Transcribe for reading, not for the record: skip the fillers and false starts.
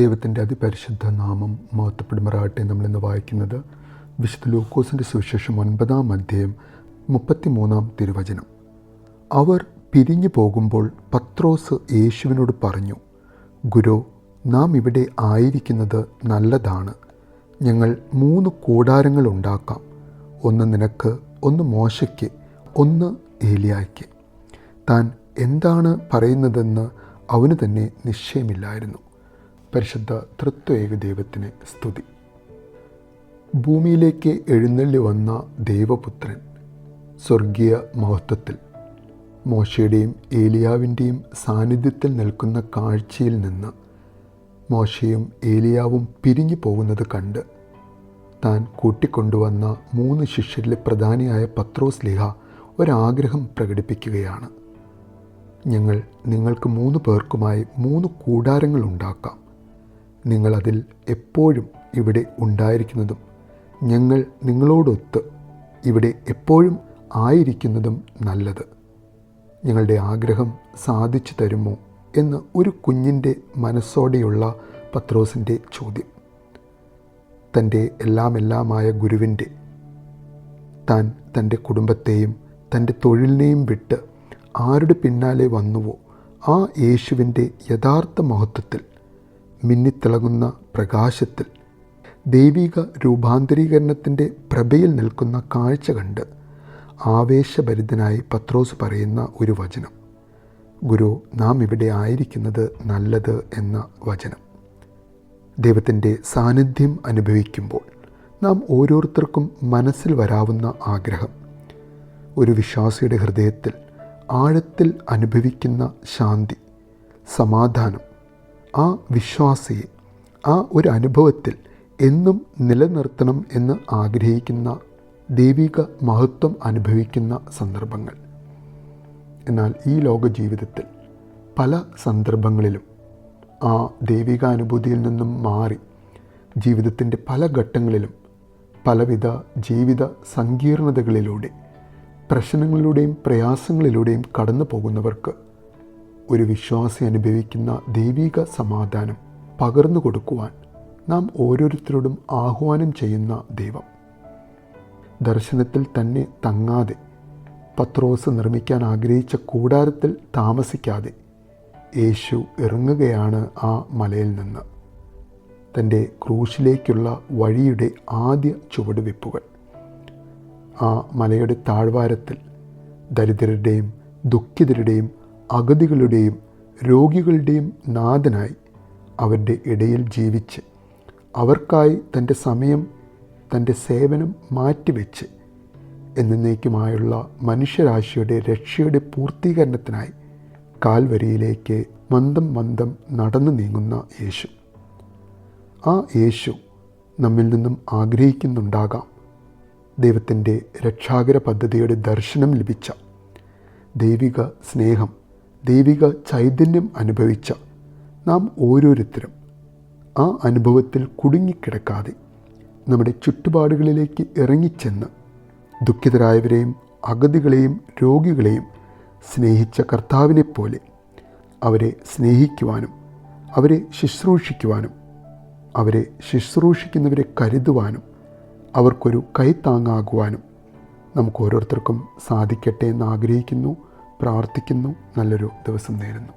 ദൈവത്തിൻ്റെ അതിപരിശുദ്ധ നാമം മഹത്വപ്പെടുമാറാകട്ടെ. നമ്മളിന്ന് വായിക്കുന്നത് വിശുദ്ധ ലൂക്കോസിൻ്റെ സുവിശേഷം 9-ാം അധ്യായം 33-ാം തിരുവചനം. അവർ പിരിഞ്ഞു പോകുമ്പോൾ പത്രോസ് യേശുവിനോട് പറഞ്ഞു, ഗുരു, നാം ഇവിടെ ആയിരിക്കുന്നത് നല്ലതാണ്. ഞങ്ങൾ 3 കൂടാരങ്ങൾ ഉണ്ടാക്കാം. ഒന്ന് നിനക്ക്, ഒന്ന് മോശയ്ക്ക്, ഒന്ന് ഏലിയായ്ക്ക്. താൻ എന്താണ് പറയുന്നതെന്ന് അവന് തന്നെ നിശ്ചയമില്ലായിരുന്നു. പരിശുദ്ധ തൃത്വൈക ദൈവത്തിന് സ്തുതി. ഭൂമിയിലേക്ക് എഴുന്നള്ളി വന്ന ദൈവപുത്രൻ സ്വർഗീയ മഹത്വത്തിൽ മോശയുടെയും ഏലിയാവിൻ്റെയും സാന്നിധ്യത്തിൽ നിൽക്കുന്ന കാഴ്ചയിൽ നിന്ന് മോശയും ഏലിയാവും പിരിഞ്ഞു പോകുന്നത് കണ്ട് താൻ കൂട്ടിക്കൊണ്ടുവന്ന 3 ശിഷ്യരിലെ പ്രധാനിയായ പത്രോസ് ലീഹ ഒരാഗ്രഹം പ്രകടിപ്പിക്കുകയാണ്. ഞങ്ങൾ നിങ്ങൾക്ക് 3 പേർക്കുമായി 3 കൂടാരങ്ങൾ ഉണ്ടാക്കാം. നിങ്ങളതിൽ എപ്പോഴും ഇവിടെ ഉണ്ടായിരിക്കുന്നതും ഞങ്ങൾ നിങ്ങളോടൊത്ത് ഇവിടെ എപ്പോഴും ആയിരിക്കുന്നതും നല്ലത്. ഞങ്ങളുടെ ആഗ്രഹം സാധിച്ചു തരുമോ എന്ന് ഒരു കുഞ്ഞിൻ്റെ മനസ്സോടെയുള്ള പത്രോസിൻ്റെ ചോദ്യം. തൻ്റെ എല്ലാമായ ഗുരുവിൻ്റെ താൻ തൻ്റെ കുടുംബത്തെയും തൻ്റെ തൊഴിലിനെയും വിട്ട് ആരുടെ പിന്നാലെ വന്നുവോ ആ യേശുവിൻ്റെ യഥാർത്ഥ മഹത്വത്തിൽ മിന്നിത്തിളങ്ങുന്ന പ്രകാശത്തിൽ ദൈവിക രൂപാന്തരീകരണത്തിൻ്റെ പ്രഭയിൽ നിൽക്കുന്ന കാഴ്ച കണ്ട് ആവേശഭരിതനായി പത്രോസ് പറയുന്ന ഒരു വചനം, ഗുരു, നാം ഇവിടെ ആയിരിക്കുന്നത് നല്ലത് എന്ന വചനം. ദൈവത്തിൻ്റെ സാന്നിധ്യം അനുഭവിക്കുമ്പോൾ നാം ഓരോരുത്തർക്കും മനസ്സിൽ വരാവുന്ന ആഗ്രഹം, ഒരു വിശ്വാസിയുടെ ഹൃദയത്തിൽ ആഴത്തിൽ അനുഭവിക്കുന്ന ശാന്തി, സമാധാനം, ആ വിശ്വാസിയെ ആ ഒരു അനുഭവത്തിൽ എന്നും നിലനിർത്തണം എന്ന് ആഗ്രഹിക്കുന്ന ദൈവിക മഹത്വം അനുഭവിക്കുന്ന സന്ദർഭങ്ങൾ. എന്നാൽ ഈ ലോക ജീവിതത്തിൽ പല സന്ദർഭങ്ങളിലും ആ ദൈവികാനുഭൂതിയിൽ നിന്നും മാറി ജീവിതത്തിൻ്റെ പല ഘട്ടങ്ങളിലും പലവിധ ജീവിത സങ്കീർണതകളിലൂടെ പ്രശ്നങ്ങളിലൂടെയും പ്രയാസങ്ങളിലൂടെയും കടന്നു പോകുന്നവർക്ക് ഒരു വിശ്വാസി അനുഭവിക്കുന്ന ദൈവിക സമാധാനം പകർന്നു കൊടുക്കുവാൻ നാം ഓരോരുത്തരോടും ആഹ്വാനം ചെയ്യുന്ന ദൈവം. ദർശനത്തിൽ തന്നെ തങ്ങാതെ പത്രോസ് നിർമ്മിക്കാൻ ആഗ്രഹിച്ച കൂടാരത്തിൽ താമസിക്കാതെ യേശു ഇറങ്ങുകയാണ് ആ മലയിൽ നിന്ന്. തൻ്റെ ക്രൂശിലേക്കുള്ള വഴിയുടെ ആദ്യ ചുവടുവെപ്പുകൾ. ആ മലയുടെ താഴ്വാരത്തിൽ ദരിദ്രരുടെയും ദുഃഖിതരുടെയും അഗതികളുടെയും രോഗികളുടെയും നാഥനായി അവരുടെ ഇടയിൽ ജീവിച്ച് അവർക്കായി തൻ്റെ സമയം, തൻ്റെ സേവനം മാറ്റിവെച്ച് എന്നേക്കുമായുള്ള മനുഷ്യരാശിയുടെ രക്ഷയുടെ പൂർത്തീകരണത്തിനായി കാൽവരിയിലേക്ക് മന്ദം നടന്നു നീങ്ങുന്ന യേശു. ആ യേശു നമ്മിൽ നിന്നും ആഗ്രഹിക്കുന്നുണ്ടാകാം ദൈവത്തിൻ്റെ രക്ഷാകര പദ്ധതിയുടെ ദർശനം ലഭിച്ച, ദൈവിക സ്നേഹം, ദൈവിക ചൈതന്യം അനുഭവിച്ച നാം ഓരോരുത്തരും ആ അനുഭവത്തിൽ കുടുങ്ങിക്കിടക്കാതെ നമ്മുടെ ചുറ്റുപാടുകളിലേക്ക് ഇറങ്ങിച്ചെന്ന് ദുഃഖിതരായവരെയും അഗതികളെയും രോഗികളെയും സ്നേഹിച്ച കർത്താവിനെ പോലെ അവരെ സ്നേഹിക്കുവാനും അവരെ ശുശ്രൂഷിക്കുവാനും അവരെ ശുശ്രൂഷിക്കുന്നവരെ കരുതുവാനും അവർക്കൊരു കൈത്താങ്ങാകുവാനും നമുക്ക് ഓരോരുത്തർക്കും സാധിക്കട്ടെ എന്ന് ആഗ്രഹിക്കുന്നു, പ്രാർത്ഥിക്കുന്നു. നല്ലൊരു ദിവസം നേരുന്നു.